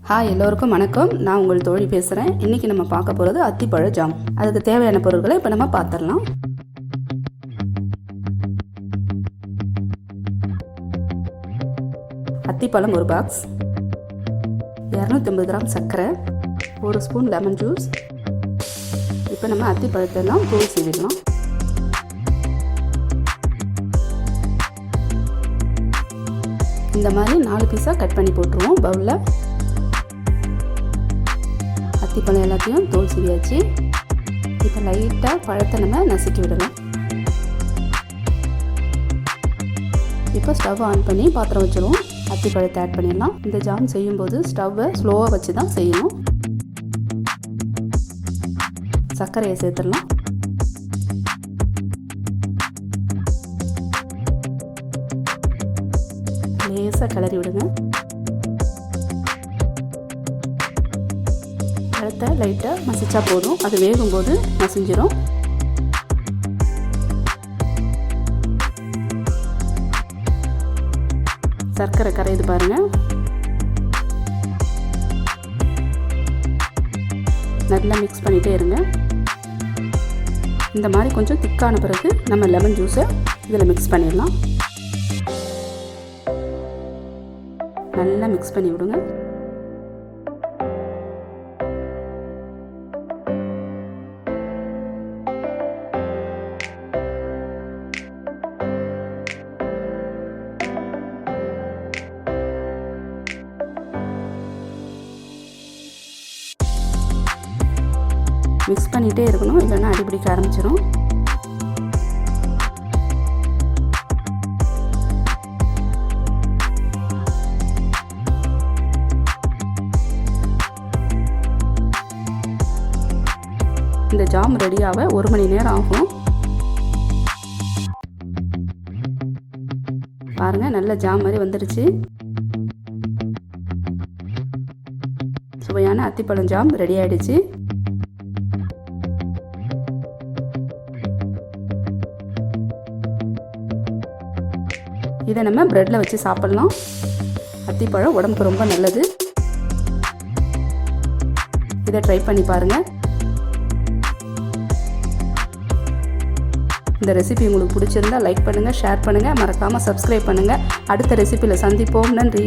Hi, எல்லோருக்கும் வணக்கம். நான் உங்கள் தோழி பேசுகிறேன். இன்றைக்கி நம்ம பார்க்க போகிறது அத்திப்பழ ஜாம். அதுக்கு தேவையான பொருட்களை இப்போ நம்ம பார்த்துடலாம். அத்திப்பழம் ஒரு பாக்ஸ், 250 கிராம் சர்க்கரை, 1 ஸ்பூன் லெமன் ஜூஸ். இப்போ நம்ம அத்திப்பழத்தெல்லாம் தூள் சீவிடலாம். இந்த மாதிரி 4 பீஸாக கட் பண்ணி போட்டுருவோம் பவுலில். அத்திப்பழம் எல்லாத்தையும் தோல் சீவியாச்சு. இப்போ லைட்டாக பழத்தை நம்ம நசுக்கி விடலாம். இப்போ ஸ்டவ் ஆன் பண்ணி பாத்திரம் வச்சிருவோம். அத்திப்பழத்தை ஆட் பண்ணிடலாம். இந்த ஜாம் செய்யும்போது ஸ்டவ்வை ஸ்லோவாக வச்சு தான் செய்யணும். சர்க்கரையை சேர்த்துடலாம். லேசாக கிளறி விடுங்க. பழத்தை லைட்டாக மசிச்சா போதும், அது வேகும்போது மசிஞ்சிடும். சர்க்கரை கரையுது பாருங்க. நல்லா மிக்ஸ் பண்ணிகிட்டே இருங்க. இந்த மாதிரி கொஞ்சம் திக்கான பிறகு நம்ம லெமன் ஜூஸை இதில் மிக்ஸ் பண்ணிடலாம். நல்லா மிக்ஸ் பண்ணி விடுங்க. மிக்ஸ் பண்ணிகிட்டே இருக்கணும், இல்லைன்னா அடிபிடிக்க ஆரம்பிச்சிடும். இந்த ஜாம் ரெடியாக 1 மணி நேரம் ஆகும். பாருங்க, நல்ல ஜாம் மாதிரி வந்துடுச்சு. சுவையான அத்திப்பழம் ஜாம் ரெடி ஆயிடுச்சு. இதை நம்ம பிரெட்டில் வச்சு சாப்பிடலாம். அத்திப்பழம் உடம்புக்கு ரொம்ப நல்லது. இதை ட்ரை பண்ணி பாருங்கள். இந்த ரெசிபி உங்களுக்கு பிடிச்சிருந்தா லைக் பண்ணுங்கள், ஷேர் பண்ணுங்கள், மறக்காமல் சப்ஸ்கிரைப் பண்ணுங்கள். அடுத்த ரெசிபியில் சந்திப்போம். நன்றி.